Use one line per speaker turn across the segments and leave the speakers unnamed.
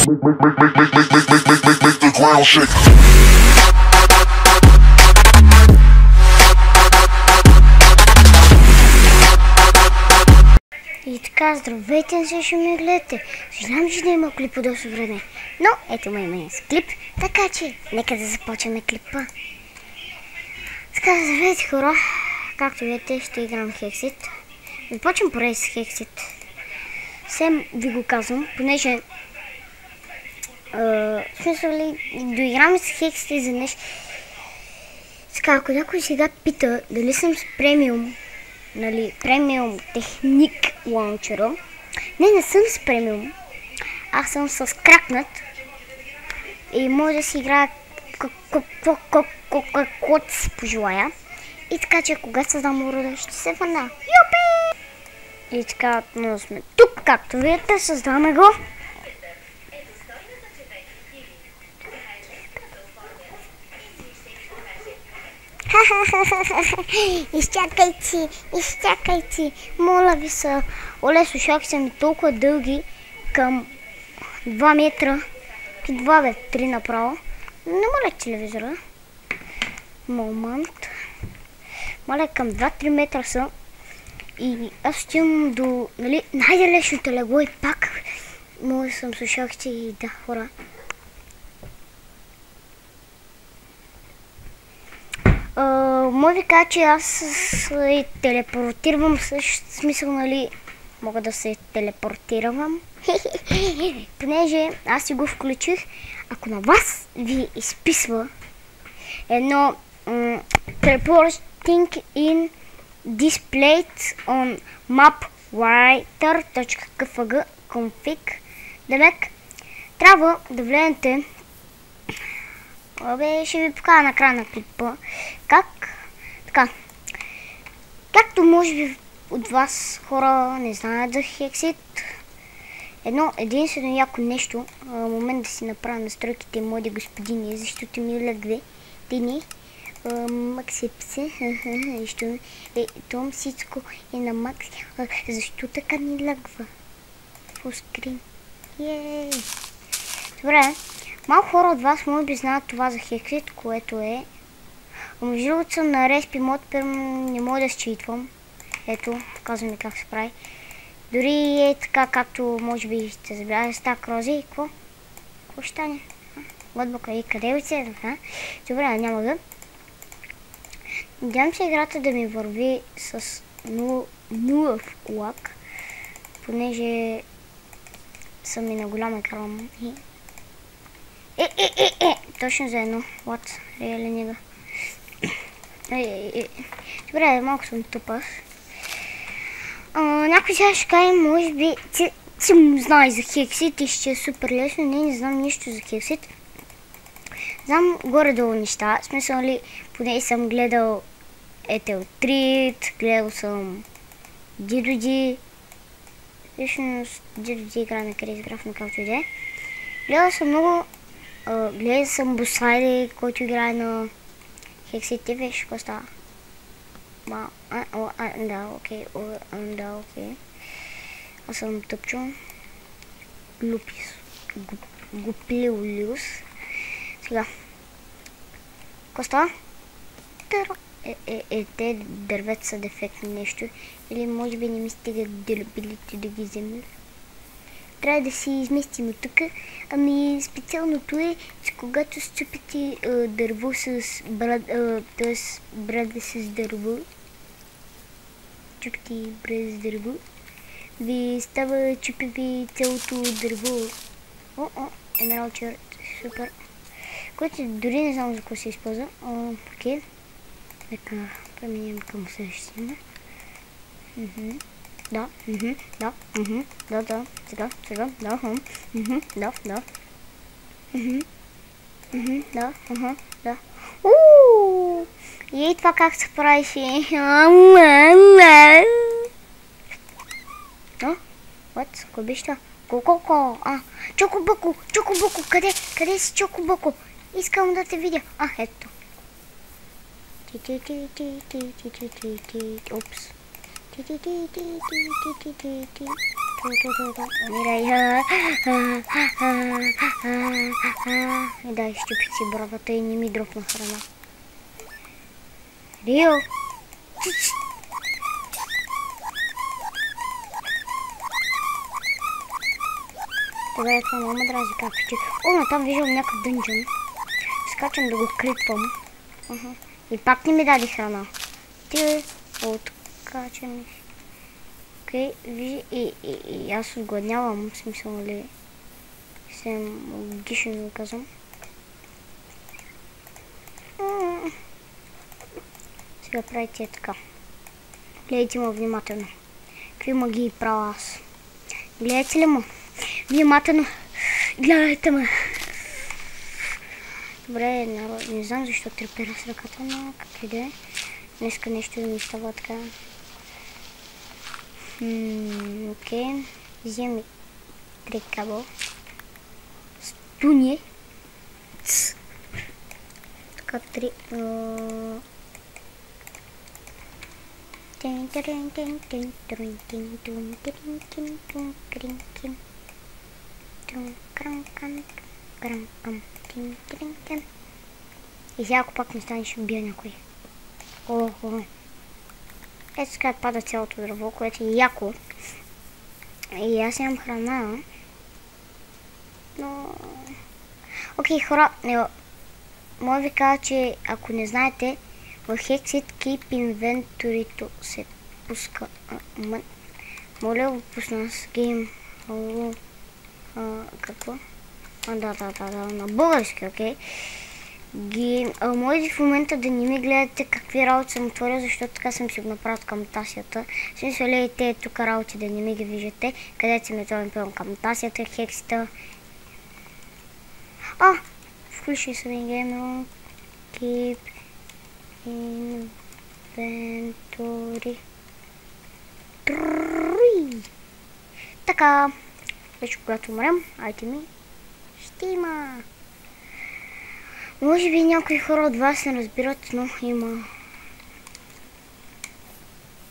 Make the ground shake.
И така, здравейте, не се ще ме гледате. Знам, че не има клип по доста време, но ето ме има с клип, така че нека да започнем клипа. Така, здравейте хора, както видите ще играм Hexit. Започвам поре с Hexit. Всем ви го казвам, понеже в смисъл ли, доиграме с Hexit и за нещо. Така, ако някой сега пита дали съм с премиум, нали, премиум техник лаунчера. Не съм с премиум. Аз съм с кракнат. И може да си играя каквото си пожелая. И така, че когато създам урода, ще се върна. Юпи! И така, отново сме тук, както видите, създаваме го. Изчакайте, моля ви се. Оле, слушалки са ми толкова дълги, към 2 метра, 3 направо. Намаля телевизора. Момент. Маля, към 2-3 метра са. И аз стигам до, нали, най-далечното легло и пак мога да съм слушалките и да, хора. Може да кажа, че аз се телепортирам, също смисъл, нали, мога да се телепортирам, понеже аз си го включих. Ако на вас ви изписва едно teleporting in displayed on mapwriter.kfg config, демек трябва да влезете. Ще ви покажа на края на клипа така. Както може би от вас хора не знаят за Hexit, единствено яко нещо, момент да си направя настройките, млади господини, защото ми лъгве, дени, максипсе, защото том всичко е на макс, защо така ни лъгва? Фулскрин. Добре. Малко хора от вас може би знаят това за Hexit, което е. Между другото съм на Respi Mod, не мога да считвам. Ето, казвам ми как се прави. Дори е така, както може би сте забелязали с тази рози и какво? Какво ще стане? Лъдбока и къде ви се? Добре, няма да. Надявам се играта да ми върви с нулев лак, понеже съм и на голям екран. Точно за едно. What? Реален нега. Добре, малко съм тъпа. Някой сега ще каже, може би, ти знаеш за Hexit и ще е супер лесно. Не знам нищо за Hexit. Знам горе-долу неща. В смисъл ли, поне съм гледал Ethel Treat, гледал съм Дидоди. Всъщност Дидоди игра на къде изграф на както иде. Гледал съм много. Гледал съм Босайди, който играе на Hexit TV, какво става? Да, окей. Аз съм тъпчо. Гуплиулиус. Сега. Какво става? Те дървета са дефектни нещо. Или може би не ми стигат дърбилите да ги вземат. Трябва да си изместим от тук. Ами специалното е, че когато счупите дърво с брада с дърво, чупите брада с дърво, ви става чупи ви цялото дърво. Емералд черт, супер. Което дори не знам за какво се използва. Окей. Нека преминем към следващия. Да, сега, да. И това как се правише? What? Кой беше това? Ко? Чокобоко! Къде си Чокобоко? Искам да те видя. Ето. Упс. Умирай. И да, изчупих си брадата и не ми дропна храна. Рио! Добре, това много ме дрази капичи. О, но там виждам някакъв дънджън. Скачам да го клипвам. И пак не ми даде храна. Ти откачам. Окей, вижи, и аз отгладнявам, в смисъл, нали, съм логично го казвам. Сега правите така. Гледайте му внимателно. Какви магии правя аз. Гледайте ли му? Внимателно. Гледайте ме. Добре, не знам защо трепера с ръката, но как и да е. Днеска нещо да ми става така. Окей. Вземи 3 кабел. Стуни. Така 3. И сега ако пак не стане, ще убия някой. Ого. Ето сега пада цялото дърво, което е яко. И аз имам храна. Но... Окей, хора, мога ви кажа, че ако не знаете, в Hexit Keep Inventory се пуска... Моля го пусна с гейм... Какво? Да, на български, окей. Може в момента да не ми гледате какви работи съм отворил, защото така съм си го направил към тасията. В смисъл ли те тук работи да не ми ги виждате, където съм отворил пълно към тасията, хексита. Включи се ми гейм. Keep Inventory. Така. Вече когато умрем, айтеми ще има. Може би някои хора от вас не разбират, но има.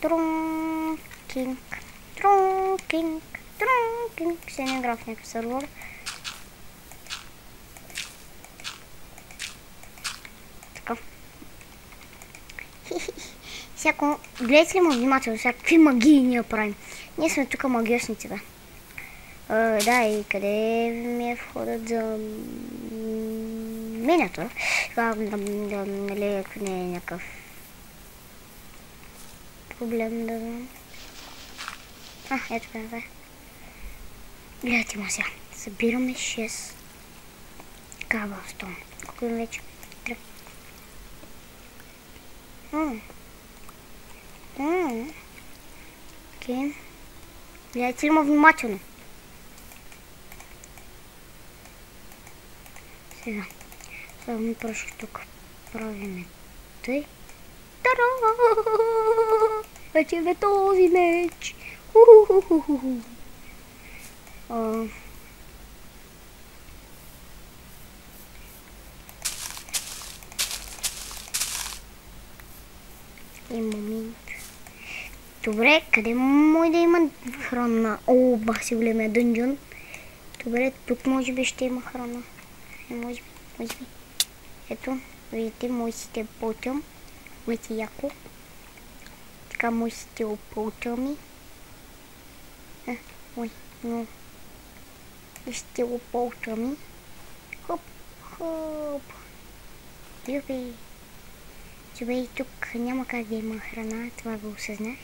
Тронкинг. Се не игра в някакъв сервер. Така. Всяко, гледайте ли му внимателно, всякакви магии ние правим. Ние сме тук магиосници, бе. Да, и къде ми е входът за минато? Нали, ако не е някакъв проблем да знам. Ето бе. Гледайте ма сега. Събираме 6 кабелстон. Колко им вече? 3. Окей. Гледайте ли ма внимателно? Сега ми просто тук правиме тъй. Та-да! Вече е този меч! И момент. Добре, къде може да има храна? Бах си големия дънджън. Добре, тук може би ще има храна. Може би. Ето, видите, моите опълтям. Видите яко. Така моите опълтями. Но. Вижте опълтями. Хоп. Юби. И тук няма как да има храна, това го осъзнах.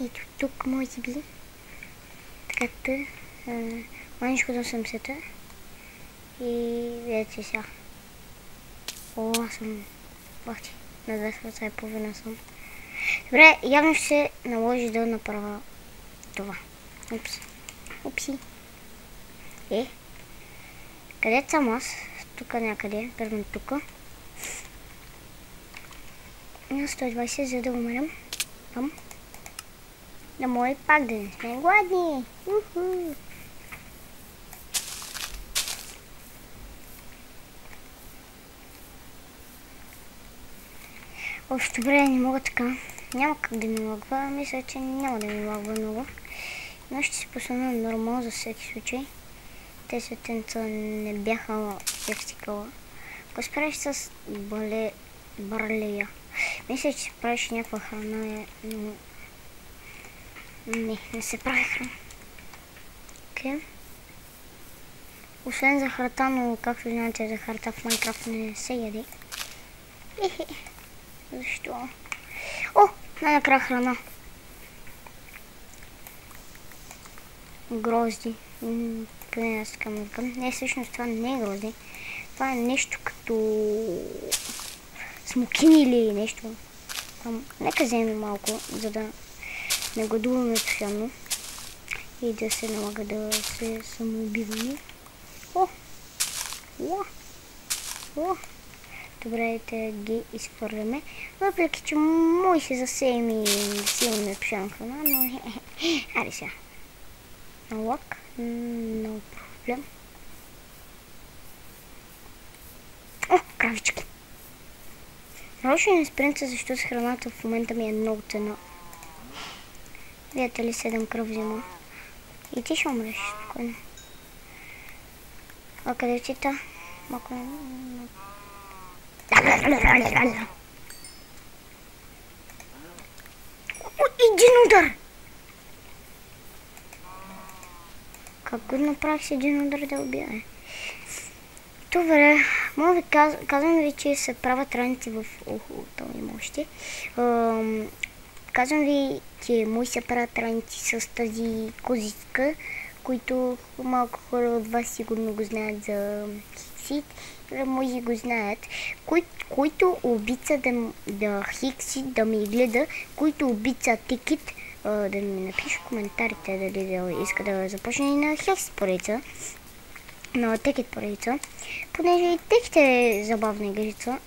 Ето тук може би. Така маничко до 80-та. И видите сега. Аз съм бахти. На 2,5 съм. Добре, явно ще се наложи да направя това. Упси. Къде съм аз? Тук някъде. Примерно тук. 120, за да умрем. Там. Да може пак да не сме гладни. Добре, не мога така. Няма как да ми лагва. Мисля, че няма да ми лагва много. Но ще си посъна нормал за всеки случай. Те светенца не бяха текстикала. Ако справиш с барлея. Мисля, че си правиш някаква храна, но... Не се прави храна. Окей. Освен захарта, но както знаете, захарта в Майнкрафт не се яде. Защо? О, най-накрая храна. Грозди. Поне аз така му викам. Не, всъщност това не е грозди. Това е нещо като смокини или нещо. Нека вземем малко, за да не гладуваме постоянно и да се налага да се самоубиваме. Добре, да ги изхвърляме. Въпреки, че мои се засеем и силно не пишам храна, но аре сега. Налак, no проблем. О, кравички! Нарочно не спринца, защото с храната в момента ми е много цена. Видите ли, 7 кръв взима. И ти ще умреш, спокойно. А къде ти та? Малко не... Един удар! Как го направих с един удар да убия? Добре, мога ви казвам ви, че се правят раници в охотълни мощи. Казвам ви, че мои се правят раници с тази козичка, които малко хора от вас сигурно го знаят за хиксит. Мои го знаят, които обичат да хиксит, да ми гледа, които обичат тикет, да ми напише в коментарите дали да иска да започне и на хекс поредица, на текет поредица, понеже и текет е забавна игрица,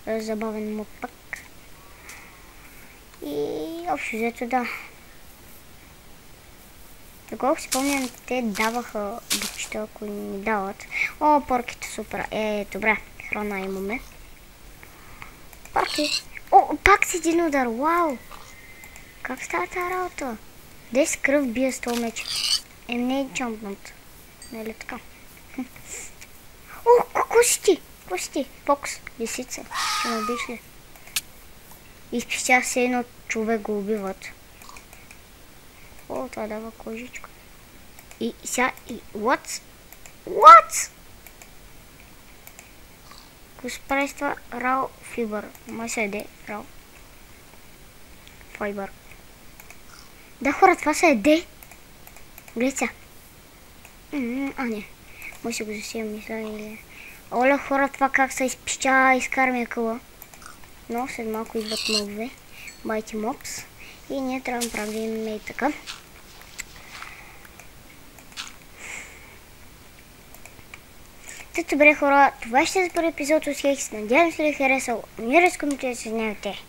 забавен му пак. И общо взето да. Доколко си помня, те даваха букчета, ако ни дават. О, порките супер. Добре, храна имаме. Порки. О, пак си един удар, вау! Как става тази работа? 10 кръв бия с този меч. Не е чампнат. Нали така? О, какво си ти? Какво си ти? Фокс, лисица. Ще ме убиш ли? Изпищях се едно човек го убиват. О, това дава кожичка. И сега... What? Какво се прави с това? Raw Fiber. Май се еде. Raw Fiber. Да, хора, това се еде. Гледай сега. Не. Може да го засеям, мисля или... Оля, хора, това как се изпища, изкараме акъла. Но след малко идват мобове. Байти мобс. И ние трябва да правим и така. Добре, хора, това ще е за първи епизод от Хекс. Надявам се да ви харесал. Не разкоментирайте, се знаете.